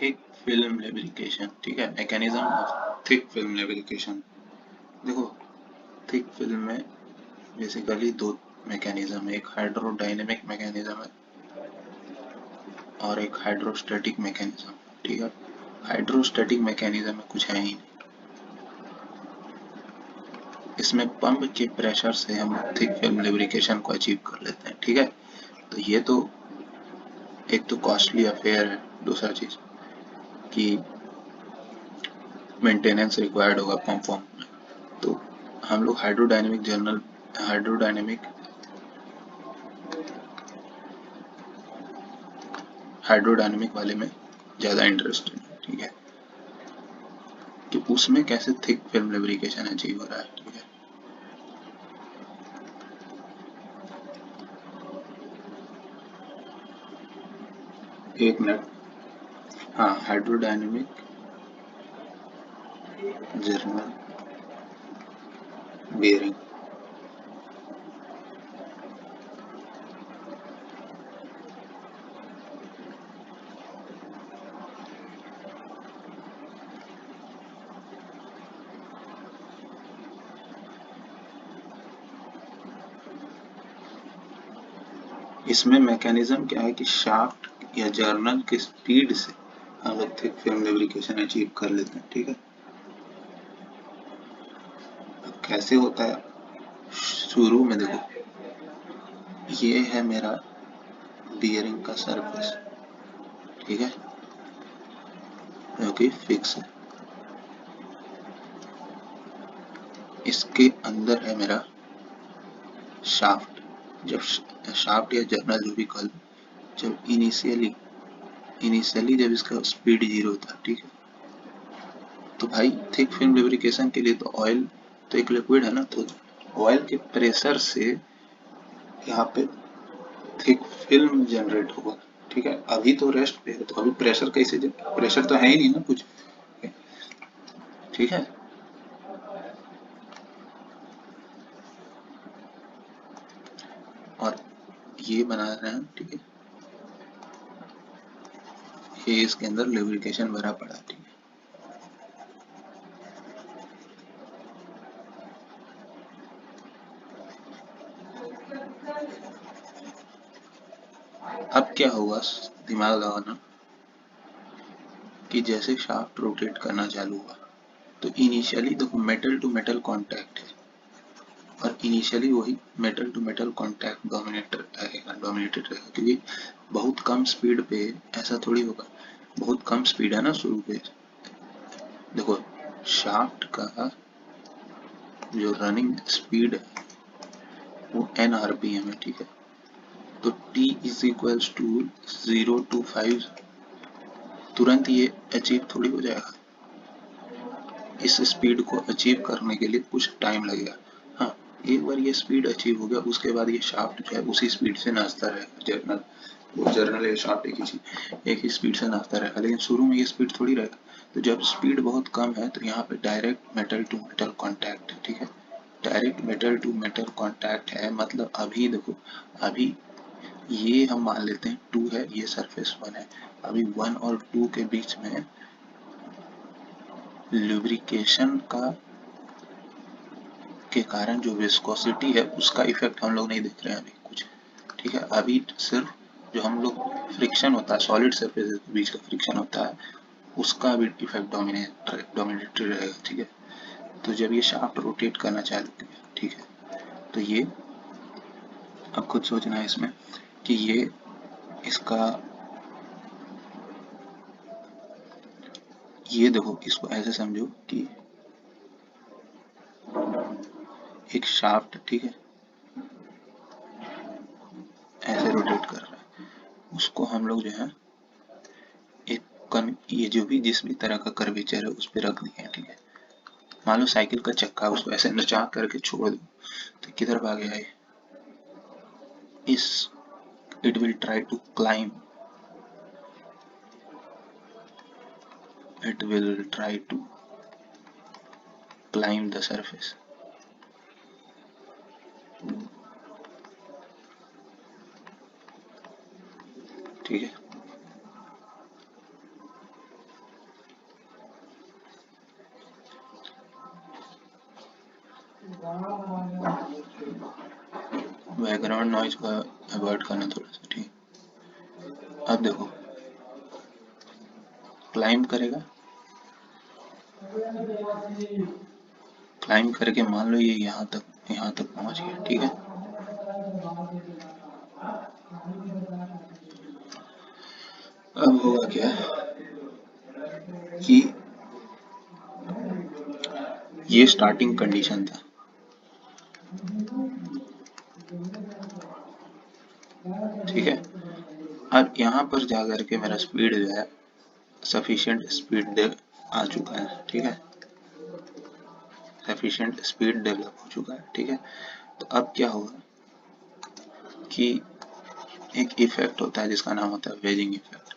Thick film lubrication, ठीक है, mechanism of thick film lubrication. देखो, थिक फिल्म में बेसिकली दो मैकेनिज्म है, एक हाइड्रोडायनेमिक मैकेनिज्म है और एक हाइड्रोस्टैटिक मैकेनिज्म, ठीक है। हाइड्रोस्टैटिक मैकेनिज्म में कुछ है ही नहीं, इसमें पंप के प्रेशर से हम थिक फिल्म लुब्रिकेशन को अचीव कर लेते हैं, ठीक है। तो ये तो एक तो कॉस्टली अफेयर है, दूसरा चीज कि मेंटेनेंस रिक्वायर्ड होगा पंप में। तो हम लोग हाइड्रोडायनेमिक वाले में ज़्यादा इंटरेस्टेड है, ठीक है, कि उसमें कैसे थिक फिल्म लुब्रिकेशन अचीव हो रहा है, ठीक है। एक मिनट, हाँ, हाइड्रोडायनेमिक जर्नल बेयरिंग। इसमें मैकेनिज्म क्या है कि शाफ्ट या जर्नल की स्पीड से हम लोग थिक फिल्म लुब्रिकेशन अचीव कर लेते हैं, ठीक है। अब कैसे होता है, शुरू में देखो, ये है मेरा बियरिंग का सरफेस, ठीक है, जो कि फिक्स है। इसके अंदर है मेरा शाफ्ट। जब शाफ्ट या जर्नल जो भी कल, जब इनिशियली जब इसका स्पीड 0 था, ठीक है, तो भाई थिक फिल्म लुब्रिकेशन के लिए तो ऑयल तो एक लिक्विड है ना, तो ऑयल के प्रेशर से यहाँ पे थिक फिल्म जनरेट होगा, ठीक है। अभी तो रेस्ट पे है, तो अभी प्रेशर कैसे, प्रेशर तो है ही नहीं ना कुछ, ठीक है। और ये बना रहे हैं, ठीक है, ये इसके अंदर लुब्रिकेशन भरा पड़ा है, ठीक है। अब क्या होगा, दिमाग लगाना, कि जैसे शाफ्ट रोटेट करना चालू हुआ तो इनिशियली देखो मेटल टू मेटल कांटेक्ट है, और इनिशियली वही metal to metal contact dominated रहेगा, क्योंकि बहुत कम स्पीड पे ऐसा थोड़ी होगा, बहुत कम स्पीड है ना शुरू पे। देखो, शाफ्ट का जो रनिंग स्पीड है वो n rpm है, ठीक है। तो t is equals to 0 to 5, तुरंत ये अचीव थोड़ी हो जाएगा। इस स्पीड को अचीव करने के लिए कुछ टाइम लगेगा। हाँ, एक बार ये स्पीड अचीव हो गया उसके बाद ये शाफ्ट जो है उसी स्पीड से नाचता रहेगा, जर्नल, वो जर्नल या शाफ्ट एक ही स्पीड से नाचता रहेगा, लेकिन शुरू में ये स्पीड थोड़ी रहेगा। तो जब स्पीड बहुत कम है तो यहाँ पे direct metal to metal contact है, ठीक है। Direct metal to metal contact है, मतलब अभी देखो, अभी ये हम मान लेते हैं 2 है, ये सरफेस 1 है, अभी 1 और 2 के बीच में लुब्रिकेशन का के कारण जो विस्कोसिटी है उसका इफेक्ट हम लोग नहीं देख रहे हैं अभी कुछ, ठीक है। अभी सिर्फ जो हम लोग फ्रिक्शन होता है, सॉलिड सरफेस के बीच का फ्रिक्शन होता है, उसका भी इफेक्ट डोमिनेटरी रहेगा, ठीक है। तो जब ये शाफ्ट रोटेट करना चालू किया, ठीक है, तो ये अब खुद सोचना है इसमें कि ये इसका, ये देखो, इसको ऐसे समझो कि एक शाफ्ट, ठीक है, ऐसे रोटेट कर रहा है, उसको हम लोग जो है एक ये जो भी जिस भी तरह का कर्वेचर है उस पर रख दिए हैं, ठीक है। मान लो साइकिल का चक्का, उसको ऐसे नचा करके छोड़ दो तो किधर भागेगा ये, इस it will try to climb, it will try to climb the surface, ठीक है। बैकग्राउंड नॉइज को अवॉइड करना थोड़ा सा, ठीक। अब देखो क्लाइंब करेगा, क्लाइंब करके मान लो ये यहाँ तक पहुंच गया, ठीक है। अब होगा क्या कि ये स्टार्टिंग कंडीशन था, ठीक है। अब यहाँ पर जाकर के मेरा स्पीड जो है सफिशिएंट स्पीड आ चुका है, ठीक है, सफिशिएंट स्पीड डेवलप हो चुका है, ठीक है। तो अब क्या होगा कि एक इफेक्ट होता है जिसका नाम होता है वेजिंग इफेक्ट।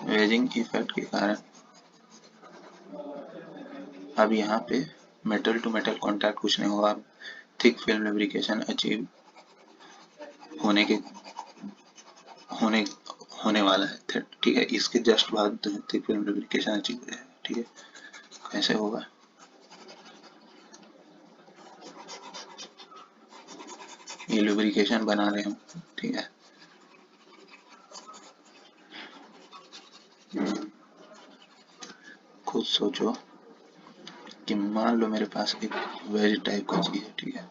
वेजिंग इफेक्ट के कारण अब यहाँ पे मेटल टू मेटल कांटेक्ट कुछ नहीं होगा, थिक फिल्म लुब्रिकेशन अचीव होने के होने वाला है, ठीक है। इसके जस्ट बाद थिक फिल्म लुब्रिकेशन अचीव हो जाएगा, ठीक है। कैसे होगा, ये लुब्रिकेशन बना रहे हम, ठीक है। खुद सोचो कि मान लो मेरे पास एक वेज टाइप का चीज है, ठीक है।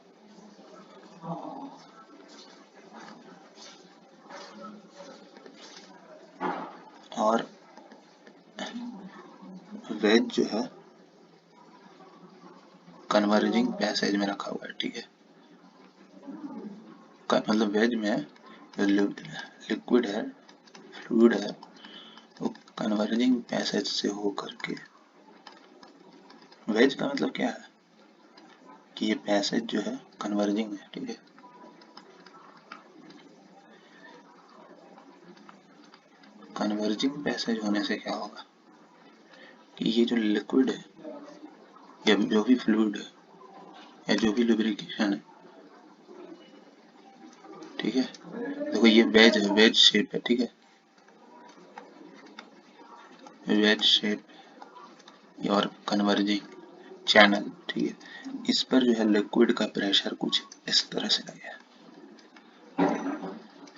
और वेज जो है कन्वर्जिंग पैसेज में रखा हुआ है, ठीक है। मतलब वेज में लिक्विड है, फ्लूइड है, तो कन्वर्जिंग पैसेज से होकर के, वेज का मतलब क्या है कि ये पैसेज जो है कन्वर्जिंग है, ठीक है। कन्वर्जिंग पैसेज होने से क्या होगा कि ये जो लिक्विड है या जो भी फ्लूइड है या जो भी लुब्रिकेशन है, ठीक है। देखो ये वेज है, वेज शेप है, ठीक है, वेज शेप और कन्वर्जिंग चैनल, ठीक है। इस पर जो है लिक्विड का प्रेशर कुछ इस तरह से है,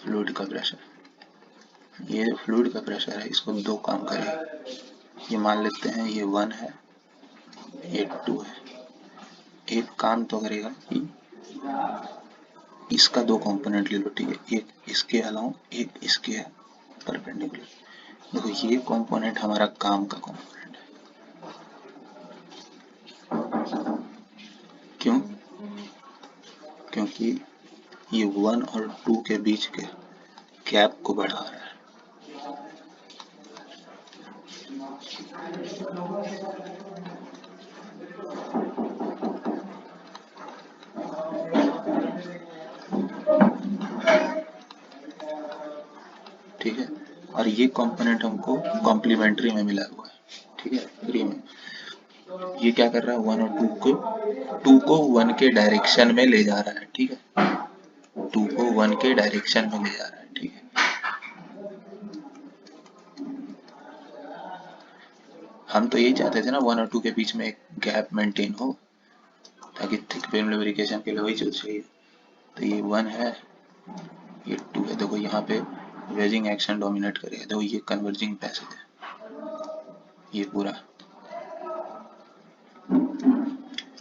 फ्लूइड का प्रेशर। ये जो फ्लूइड का प्रेशर है इसको दो काम करेगा, ये मान लेते हैं ये 1 है, ये 2 है। एक काम तो करेगा कि इसका दो कंपोनेंट ले लो, ठीक है, एक इसके अलाउ एक इसके परपेंडिकुलर। देखो ये कंपोनेंट हमारा काम का कंपोनेंट है, क्यों? क्योंकि ये 1 और 2 के बीच के गैप को बढ़ा रहा है, ठीक है। और ये कंपोनेंट हमको कॉम्प्लीमेंट्री में मिला हुआ है, ठीक है, फ्री में। ये क्या कर रहा है, 1 और 2 को 1 के डायरेक्शन में ले जा रहा है, ठीक है, 2 को 1 के डायरेक्शन में ले जा रहा है, ठीक है। हम तो यही चाहते थे ना 1 और 2 के बीच में एक गैप मेंटेन हो ताकि थिक फिल्म लुब्रिकेशन के लिए वही चीज चाहिए। तो ये 1 है, ये 2 है। देखो यहाँ पे वेजिंग एक्शन डोमिनेट करेगा, देखो ये कन्वर्जिंग पैसेज है ये पूरा।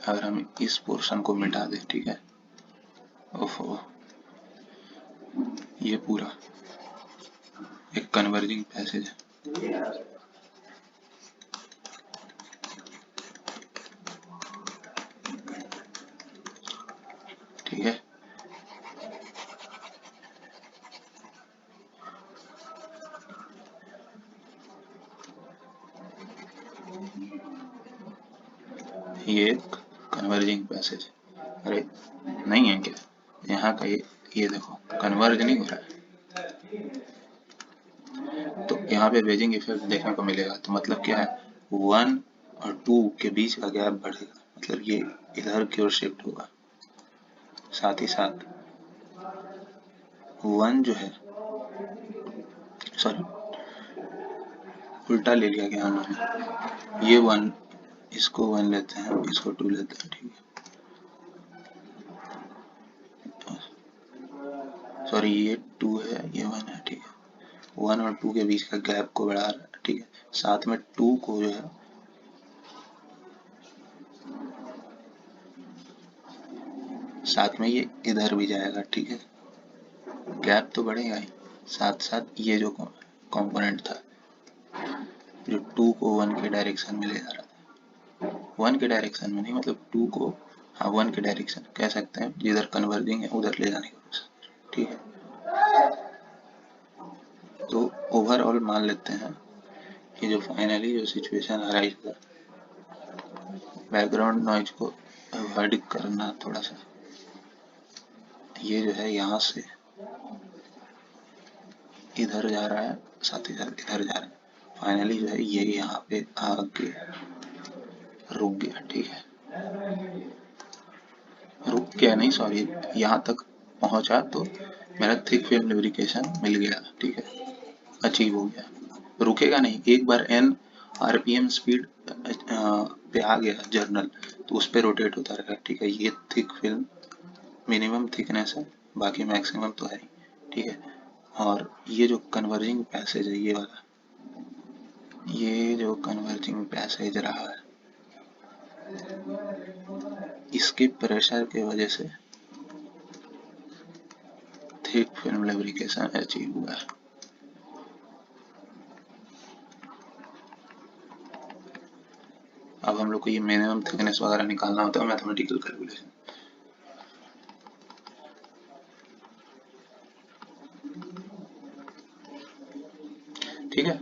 अगर हम इस पोर्शन को मिटा दें, ठीक है, ओहो, ये पूरा एक कन्वर्जिंग पैसेज है, ठीक है। ये एक कन्वर्जिंग पैसेज, अरे नहीं है क्या यहाँ का, ये देखो कन्वर्ज नहीं हो रहा है, तो यहाँ पे वेजिंग इफेक्ट देखने को मिलेगा। तो मतलब क्या है, 1 और 2 के बीच का गैप बढ़ेगा, मतलब ये इधर की ओर शिफ्ट होगा। साथ ही साथ 1 जो है, सॉरी उल्टा ले लिया गया हमने, ये 1 इसको 1 लेते हैं, इसको 2 लेते हैं, ठीक है। सॉरी, ये 2 है, ये 1 है, ठीक है। 1 और 2 के बीच का गैप को बढ़ा रहा है, ठीक है। साथ में 2 को जो है साथ में ये इधर भी जाएगा, ठीक है। गैप तो बढ़ेगा ही, साथ साथ ये जो कंपोनेंट था जो 2 को 1 के डायरेक्शन में ले जा रहा था, 1 के डायरेक्शन में नहीं, मतलब 2 को, हाँ 1 के डायरेक्शन कह सकते हैं, जिधर कन्वर्जिंग है उधर ले जाने की कोशिश, ठीक है। तो ओवरऑल मान लेते हैं कि जो फाइनली जो सिचुएशन अराइज हुआ, बैकग्राउंड नॉइज को अवॉइड करना थोड़ा सा, ये जो है यहाँ से इधर जा रहा है, साथ ही साथ इधर जा रहा है, फाइनली जो है ये यहाँ पे आके रुक गया, ठीक है। रुक गया नहीं, सॉरी, यहाँ तक पहुंचा तो मेरा थिक फिल्म लुब्रिकेशन मिल गया, ठीक है, अचीव हो गया। रुकेगा नहीं, एक बार n आरपीएम स्पीड पे आ गया जर्नल, तो उस पर रोटेट होता रहेगा, ठीक है। ये थिक फिल्म मिनिमम थिकनेस है, बाकी मैक्सिमम तो है ही, ठीक है। और ये जो कन्वर्जिंग पैसेज है, ये वाला, ये जो कन्वर्जिंग पैसेज रहा है, इसके प्रेशर के वजह से थिक फिल्म लुब्रिकेशन अचीव हुआ है। अब हम लोग को ये मिनिमम थिकनेस वगैरह निकालना होता है, मैथमेटिकल कैलकुलेशन, ठीक है।